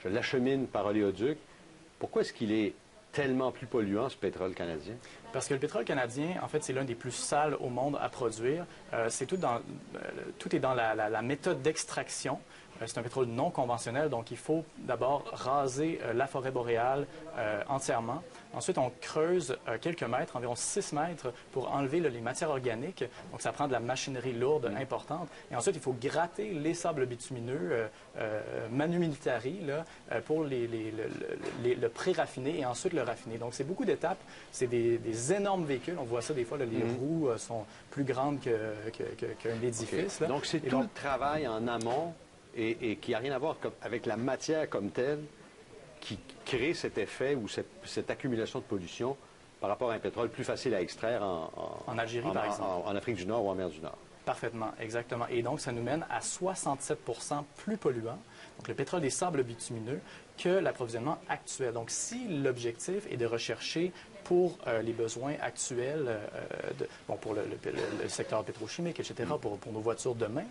je l'achemine par oléoduc. Pourquoi est-ce qu'il est tellement plus polluant, ce pétrole canadien? Parce que le pétrole canadien, en fait, c'est l'un des plus sales au monde à produire. Tout est dans la méthode d'extraction. C'est un pétrole non conventionnel, donc il faut d'abord raser la forêt boréale entièrement. Ensuite, on creuse quelques mètres, environ 6 mètres, pour enlever les matières organiques. Donc, ça prend de la machinerie lourde importante. Et ensuite, il faut gratter les sables bitumineux manu militari là, pour le pré-raffiner et ensuite le raffiner. Donc, c'est beaucoup d'étapes. C'est des énormes véhicules. On voit ça des fois, là, les roues sont plus grandes qu'un édifice. Okay. Donc, c'est tout le travail en amont et qui n'a rien à voir avec la matière comme telle qui crée cet effet ou cette accumulation de pollution par rapport à un pétrole plus facile à extraire en Algérie, par exemple. En Afrique du Nord ou en mer du Nord. Parfaitement, exactement. Et donc, ça nous mène à 67 plus polluant, donc le pétrole des sables bitumineux, que l'approvisionnement actuel. Donc, si l'objectif est de rechercher pour les besoins actuels, pour le secteur pétrochimique, etc., pour nos voitures demain,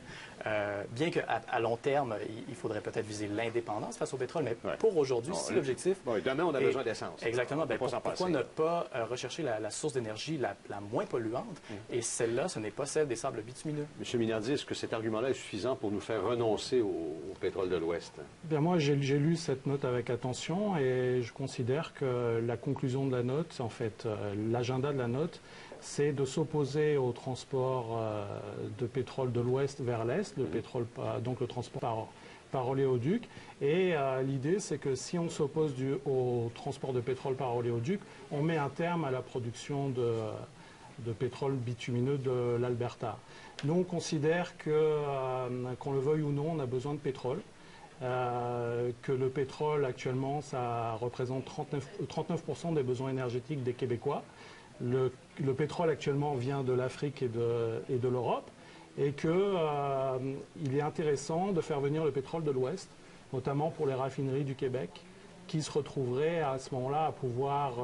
bien qu'à long terme, il faudrait peut-être viser l'indépendance face au pétrole, mais pour aujourd'hui, si l'objectif... demain, on a besoin d'essence. Exactement. Pourquoi ne pas rechercher la source d'énergie la moins polluante? Et celle-là, ce n'est pas celle des sables bitumineux. M. Minardi, est-ce que cet argument-là est suffisant pour nous faire renoncer au pétrole de l'Ouest? Bien, moi, j'ai lu cette note avec attention et je considère que la conclusion de la note, en fait, l'agenda de la note, c'est de s'opposer au transport de pétrole de l'Ouest vers l'Est, donc le transport par oléoduc. Et l'idée, c'est que si on s'oppose au transport de pétrole par oléoduc, on met un terme à la production de pétrole bitumineux de l'Alberta. Nous, on considère que, qu'on le veuille ou non, on a besoin de pétrole. Que le pétrole, actuellement, ça représente 39% des besoins énergétiques des Québécois. Le pétrole, actuellement, vient de l'Afrique et de l'Europe. Et qu'il est intéressant de faire venir le pétrole de l'Ouest, notamment pour les raffineries du Québec, qui se retrouveraient à ce moment-là à pouvoir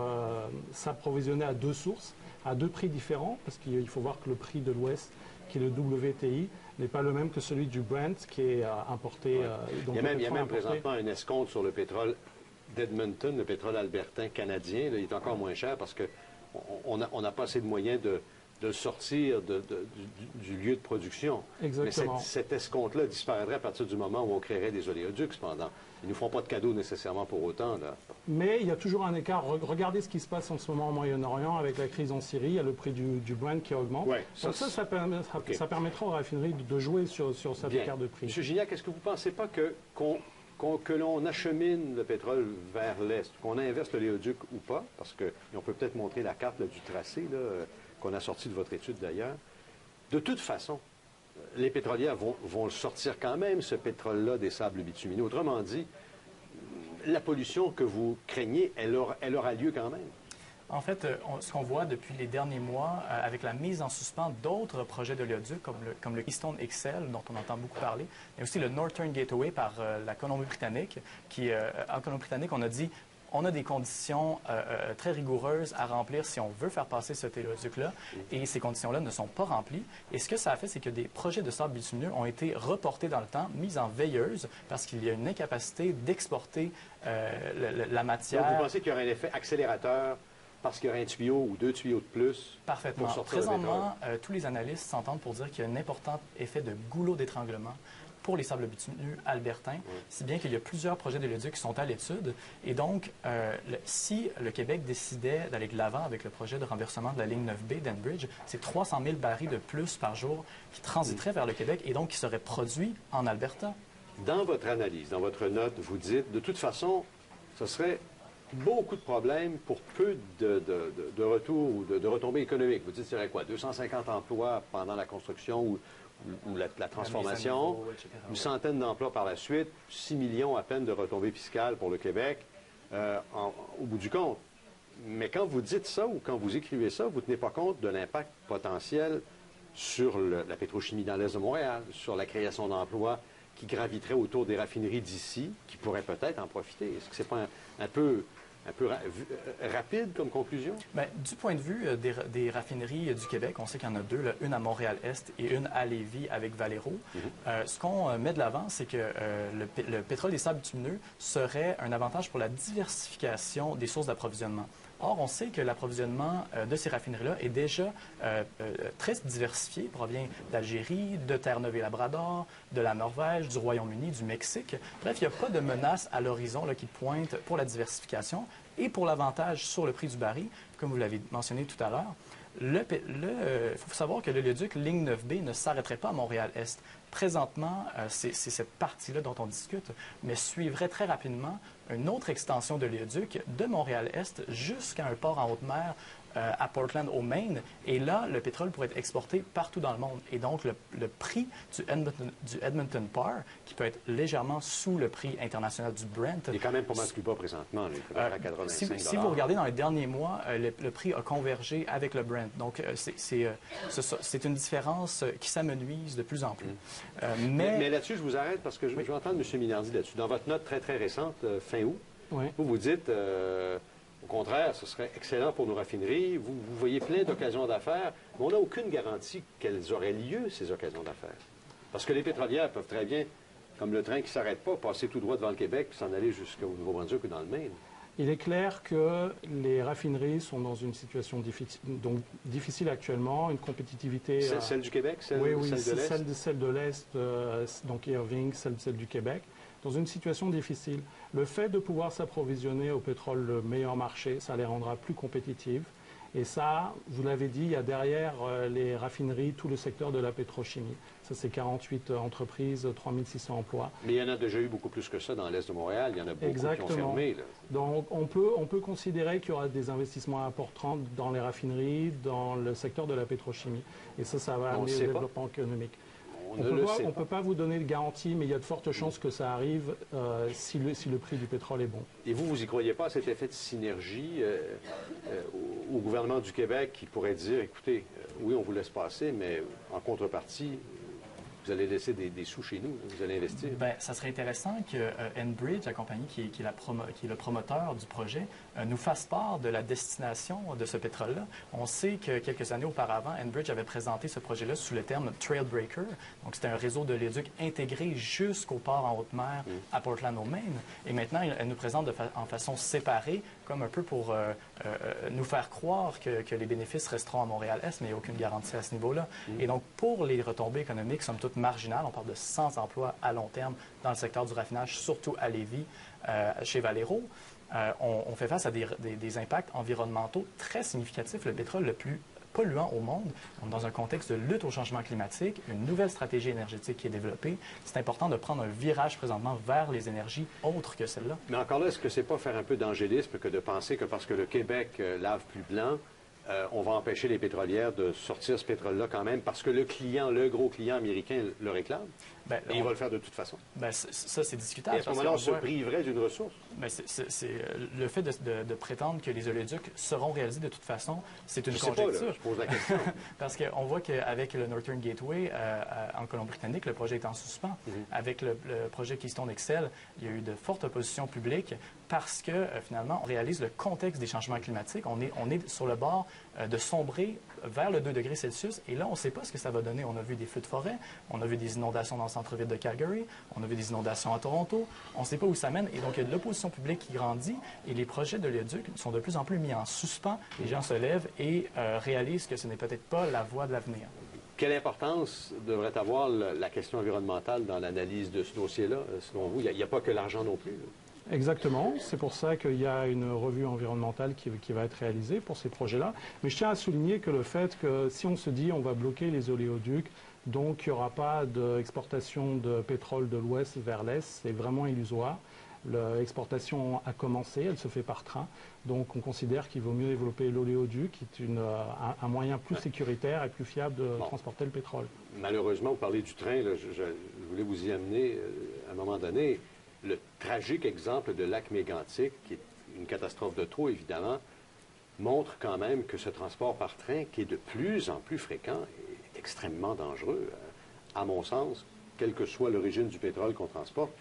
s'approvisionner à deux sources, à deux prix différents, parce qu'il faut voir que le prix de l'Ouest, qui est le WTI, n'est pas le même que celui du Brent qui est importé. Donc il y a même présentement un escompte sur le pétrole d'Edmonton, le pétrole albertain canadien. Là, il est encore moins cher parce qu'on n'a pas assez de moyens de le sortir du lieu de production. Exactement. Mais cet escompte-là disparaîtrait à partir du moment où on créerait des oléoducs, cependant. Ils ne nous font pas de cadeaux nécessairement pour autant. Là. Mais il y a toujours un écart. Regardez ce qui se passe en ce moment au Moyen-Orient avec la crise en Syrie. Il y a le prix du Brent qui augmente. Ouais, donc ça permettra aux raffineries de jouer sur cet écart de prix. M. Gignac, est-ce que vous ne pensez pas que l'on achemine le pétrole vers l'Est, qu'on inverse l'oléoduc ou pas? Parce qu'on peut peut-être montrer la carte là, du tracé qu'on a sorti de votre étude d'ailleurs. De toute façon, les pétrolières vont le sortir quand même, ce pétrole-là, des sables bitumineux. Autrement dit, la pollution que vous craignez, elle aura lieu quand même. En fait, ce qu'on voit depuis les derniers mois, avec la mise en suspens d'autres projets d'oléoducs, comme le Keystone XL, dont on entend beaucoup parler, mais aussi le Northern Gateway par la Colombie-Britannique, en Colombie-Britannique, on a dit on a des conditions très rigoureuses à remplir si on veut faire passer cet oléoduc-là, et ces conditions-là ne sont pas remplies. Et ce que ça a fait, c'est que des projets de sable bitumineux ont été reportés dans le temps, mis en veilleuse, parce qu'il y a une incapacité d'exporter la matière. Donc, vous pensez qu'il y aurait un effet accélérateur parce qu'il y aurait un tuyau ou deux tuyaux de plus? Parfaitement. Pour sortir Présentement, tous les analystes s'entendent pour dire qu'il y a un important effet de goulot d'étranglement pour les sables bitumineux albertains, si bien qu'il y a plusieurs projets d'éléoducs qui sont à l'étude. Et donc, si le Québec décidait d'aller de l'avant avec le projet de renversement de la ligne 9B d'Enbridge, c'est 300 000 barils de plus par jour qui transiteraient vers le Québec et donc qui seraient produits en Alberta. Dans votre analyse, dans votre note, vous dites, de toute façon, ce serait beaucoup de problèmes pour peu de retours ou de retombées économiques. Vous dites, il y aurait quoi, 250 emplois pendant la construction ou la transformation, une centaine d'emplois par la suite, 6 millions à peine de retombées fiscales pour le Québec, au bout du compte. Mais quand vous dites ça ou quand vous écrivez ça, vous ne tenez pas compte de l'impact potentiel sur la pétrochimie dans l'Est de Montréal, sur la création d'emplois qui graviteraient autour des raffineries d'ici, qui pourraient peut-être en profiter. Est-ce que c'est pas un un peu rapide comme conclusion? Bien, du point de vue des raffineries du Québec, on sait qu'il y en a deux, là, une à Montréal-Est et une à Lévis avec Valero. Ce qu'on met de l'avant, c'est que le pétrole des sables bitumineux serait un avantage pour la diversification des sources d'approvisionnement. Or, on sait que l'approvisionnement de ces raffineries-là est déjà très diversifié. Il provient d'Algérie, de Terre-Neuve-et-Labrador, de la Norvège, du Royaume-Uni, du Mexique. Bref, il n'y a pas de menace à l'horizon qui pointe pour la diversification et pour l'avantage sur le prix du baril, comme vous l'avez mentionné tout à l'heure. Il faut savoir que l'oléoduc Ligne 9B ne s'arrêterait pas à Montréal-Est. Présentement, c'est cette partie-là dont on discute, mais suivrait très rapidement une autre extension de l'oléoduc de Montréal-Est jusqu'à un port en haute mer à Portland, au Maine. Et là, le pétrole pourrait être exporté partout dans le monde. Et donc, le prix du Edmonton Par, qui peut être légèrement sous le prix international du Brent... Il est quand même pas mal plus bas présentement. Il est à 85 si vous regardez dans les derniers mois, le prix a convergé avec le Brent. Donc, c'est une différence qui s'amenuise de plus en plus. Mais là-dessus, je vous arrête parce que je veux entendre M. Minardi là-dessus. Dans votre note très, très récente, fin août, vous dites... Au contraire, ce serait excellent pour nos raffineries. Vous voyez plein d'occasions d'affaires, mais on n'a aucune garantie qu'elles auraient lieu, ces occasions d'affaires. Parce que les pétrolières peuvent très bien, comme le train qui ne s'arrête pas, passer tout droit devant le Québec puis s'en aller jusqu'au Nouveau-Brunswick ou dans le Maine. Il est clair que les raffineries sont dans une situation difficile actuellement, une compétitivité... Celle du Québec, celle de l'Est? Celle de l'Est, donc Irving, celle du Québec, dans une situation difficile. Le fait de pouvoir s'approvisionner au pétrole le meilleur marché, ça les rendra plus compétitives. Et ça, vous l'avez dit, il y a derrière les raffineries tout le secteur de la pétrochimie. Ça, c'est 48 entreprises, 3600 emplois. Mais il y en a déjà eu beaucoup plus que ça dans l'Est de Montréal. Il y en a beaucoup qui ont fermé. Là. Donc, on peut considérer qu'il y aura des investissements importants dans les raffineries, dans le secteur de la pétrochimie. Et ça va amener au développement économique. On ne peut pas vous donner de garantie, mais il y a de fortes chances que ça arrive si le prix du pétrole est bon. Et vous y croyez pas à cet effet de synergie au gouvernement du Québec qui pourrait dire, écoutez, oui, on vous laisse passer, mais en contrepartie, vous allez laisser des sous chez nous, vous allez investir? Bien, ça serait intéressant que Enbridge, la compagnie qui est le promoteur du projet, nous fasse part de la destination de ce pétrole-là. On sait que quelques années auparavant, Enbridge avait présenté ce projet-là sous le terme Trailbreaker. Donc, c'était un réseau de l'oléoduc intégré jusqu'au port en haute mer à Portland, au Maine. Et maintenant, elle nous présente en façon séparée, comme un peu pour nous faire croire que les bénéfices resteront à Montréal-Est, mais il n'y a aucune garantie à ce niveau-là. Et donc, pour les retombées économiques, somme toute marginales, on parle de 100 emplois à long terme dans le secteur du raffinage, surtout à Lévis, chez Valero. On fait face à des impacts environnementaux très significatifs. Le pétrole le plus polluant au monde, dans un contexte de lutte au changement climatique, une nouvelle stratégie énergétique qui est développée. C'est important de prendre un virage présentement vers les énergies autres que celles-là. Mais encore là, est-ce que c'est pas faire un peu d'angélisme que de penser que parce que le Québec lave plus blanc, on va empêcher les pétrolières de sortir ce pétrole-là quand même parce que le gros client américain le réclame? Bien, et il va le faire de toute façon. Bien, ça, c'est discutable. Et à ce moment-là, on se priverait d'une ressource. Bien, c'est le fait de prétendre que les oléoducs seront réalisés de toute façon, c'est une conjecture. Pas, là, je pose la question. Parce qu'on voit qu'avec le Northern Gateway en Colombie-Britannique, le projet est en suspens. Avec le projet Keystone XL, il y a eu de fortes oppositions publiques parce que, finalement, on réalise le contexte des changements climatiques. On est sur le bord de sombrer vers le 2 degrés Celsius. Et là, on ne sait pas ce que ça va donner. On a vu des feux de forêt, on a vu des inondations dans le centre-ville de Calgary, on a vu des inondations à Toronto. On ne sait pas où ça mène. Et donc, il y a de l'opposition publique qui grandit et les projets de l'oléoduc sont de plus en plus mis en suspens. Les gens se lèvent et réalisent que ce n'est peut-être pas la voie de l'avenir. Quelle importance devrait avoir la question environnementale dans l'analyse de ce dossier-là, selon vous? Il n'y a pas que l'argent non plus. Exactement. C'est pour ça qu'il y a une revue environnementale qui va être réalisée pour ces projets-là. Mais je tiens à souligner que le fait que si on se dit on va bloquer les oléoducs, donc il n'y aura pas d'exportation de pétrole de l'ouest vers l'est, c'est vraiment illusoire. L'exportation a commencé, elle se fait par train. Donc on considère qu'il vaut mieux développer l'oléoduc, qui est un moyen plus sécuritaire et plus fiable de transporter le pétrole. Malheureusement, vous parlez du train, là, je voulais vous y amener à un moment donné. Le tragique exemple de lac mégantic, qui est une catastrophe de trop, évidemment, montre quand même que ce transport par train, qui est de plus en plus fréquent, est extrêmement dangereux. À mon sens, quelle que soit l'origine du pétrole qu'on transporte,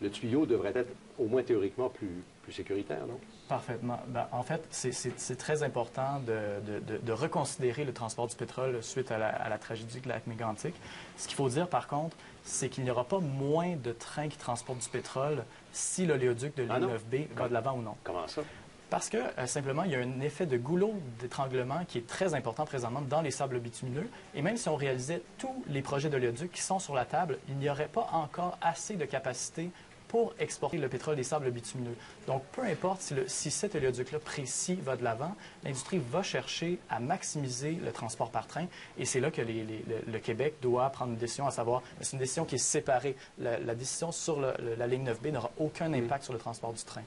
le tuyau devrait être au moins théoriquement plus sécuritaire, non? Parfaitement. Ben, en fait, c'est très important de reconsidérer le transport du pétrole suite à la tragédie du lac Mégantic. Ce qu'il faut dire, par contre, c'est qu'il n'y aura pas moins de trains qui transportent du pétrole si l'oléoduc de ligne 9B va de l'avant ou non. Comment ça? Parce que, simplement, il y a un effet de goulot d'étranglement qui est très important présentement dans les sables bitumineux. Et même si on réalisait tous les projets d'oléoduc qui sont sur la table, il n'y aurait pas encore assez de capacité pour exporter le pétrole des sables bitumineux. Donc, peu importe si cet oléoduc-là précis va de l'avant, l'industrie va chercher à maximiser le transport par train. Et c'est là que le Québec doit prendre une décision, à savoir, c'est une décision qui est séparée. La décision sur la ligne 9B n'aura aucun impact sur le transport du train.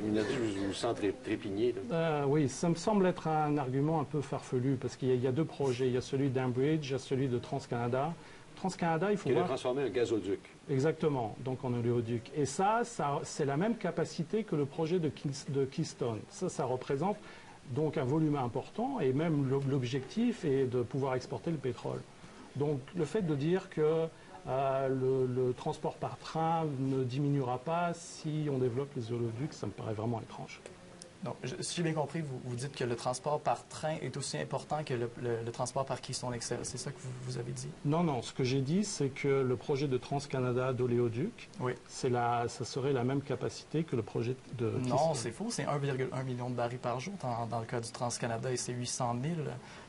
Minardi, je vous sens trépigner. Oui, ça me semble être un argument un peu farfelu, parce qu'il y a deux projets. Il y a celui d'Enbridge, il y a celui de TransCanada. TransCanada, il faut voir... Qui a transformé un gazoduc. Exactement, donc en oléoduc. Et ça c'est la même capacité que le projet de Keystone. Ça représente donc un volume important, et même l'objectif est de pouvoir exporter le pétrole. Donc le fait de dire que le transport par train ne diminuera pas si on développe les oléoducs, ça me paraît vraiment étrange. Donc, si j'ai bien compris, vous dites que le transport par train est aussi important que le transport par Keystone XL. C'est ça que vous avez dit? Non. Ce que j'ai dit, c'est que le projet de TransCanada d'oléoduc, oui, ça serait la même capacité que le projet de Keystone. Non, c'est faux. C'est 1,1 million de barils par jour dans le cas du TransCanada, et c'est 800 000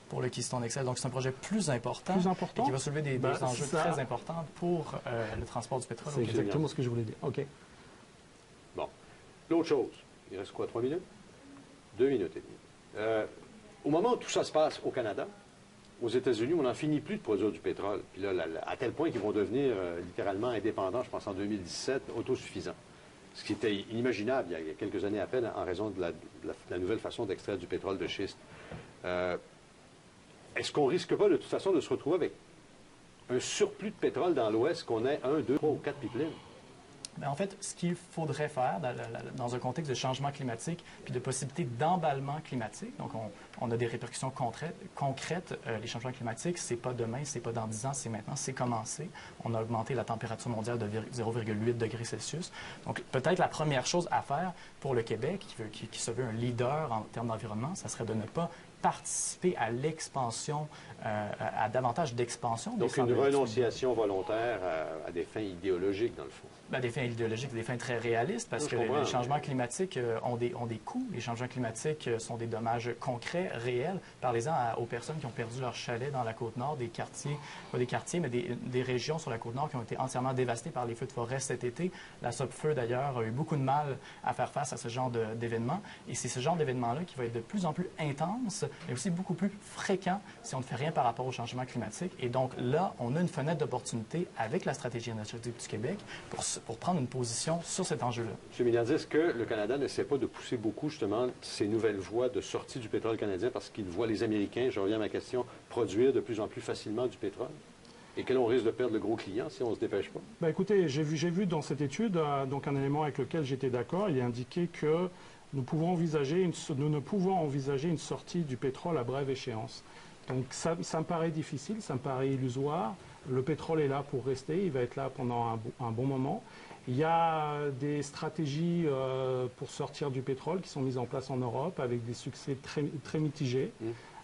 pour le Keystone XL. Donc, c'est un projet plus important et qui va soulever des enjeux très importants pour le transport du pétrole. C'est exactement ce que je voulais dire. OK. Bon. L'autre chose, il reste quoi, 3 minutes? 2 minutes et demie. Au moment où tout ça se passe au Canada, aux États-Unis, on n'en finit plus de produire du pétrole. Puis là, à tel point qu'ils vont devenir littéralement indépendants, je pense en 2017, autosuffisants. Ce qui était inimaginable il y a quelques années à peine en raison de la nouvelle façon d'extraire du pétrole de schiste. Est-ce qu'on risque pas de toute façon de se retrouver avec un surplus de pétrole dans l'Ouest, qu'on ait 1, 2, 3 ou 4 pipelines? En fait, ce qu'il faudrait faire dans un contexte de changement climatique puis de possibilité d'emballement climatique, donc on a des répercussions concrètes. Les changements climatiques, c'est pas demain, c'est pas dans 10 ans, c'est maintenant, c'est commencé. On a augmenté la température mondiale de 0,8 degrés Celsius. Donc, peut-être la première chose à faire pour le Québec, qui se veut un leader en termes d'environnement, ça serait de ne pas participer à l'expansion, à davantage d'expansion. Donc, une renonciation volontaire à des fins idéologiques, dans le fond. Des fins idéologiques, des fins très réalistes, parce que les changements climatiques ont des coûts. Les changements climatiques sont des dommages concrets, réels. Parlez-en aux personnes qui ont perdu leur chalet dans la Côte-Nord, des quartiers, pas des quartiers, mais des régions sur la Côte-Nord qui ont été entièrement dévastées par les feux de forêt cet été. La Sopfeu, d'ailleurs, a eu beaucoup de mal à faire face à ce genre d'événements. Et c'est ce genre d'événement-là qui va être de plus en plus intense, mais aussi beaucoup plus fréquent si on ne fait rien par rapport au changement climatique. Et donc là, on a une fenêtre d'opportunité avec la stratégie énergétique du Québec pour prendre une position sur cet enjeu-là. M. Minardi, est-ce que le Canada n'essaie pas de pousser beaucoup, justement, ces nouvelles voies de sortie du pétrole canadien parce qu'il voit les Américains, je reviens à ma question, produire de plus en plus facilement du pétrole? Et que l'on risque de perdre le gros client si on ne se dépêche pas? Écoutez, j'ai vu dans cette étude donc un élément avec lequel j'étais d'accord. Il est indiqué que nous ne pouvons envisager une sortie du pétrole à brève échéance. Donc ça me paraît difficile, ça me paraît illusoire. Le pétrole est là pour rester, il va être là pendant un bon moment. Il y a des stratégies pour sortir du pétrole qui sont mises en place en Europe avec des succès très mitigés,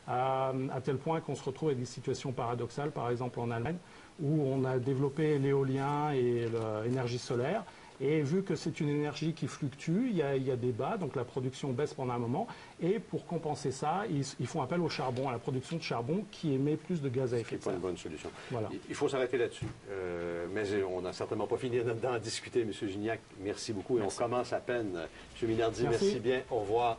à tel point qu'on se retrouve avec des situations paradoxales, par exemple en Allemagne, où on a développé l'éolien et l'énergie solaire. Et vu que c'est une énergie qui fluctue, il y a des bas, donc la production baisse pendant un moment. Et pour compenser ça, ils font appel au charbon, à la production de charbon qui émet plus de gaz à effet de serre. Ce n'est pas une bonne solution. Voilà. Il faut s'arrêter là-dessus. Mais on n'a certainement pas fini d'en discuter, M. Gignac. Merci beaucoup. Et on commence à peine. M. Minardi, merci bien. Au revoir.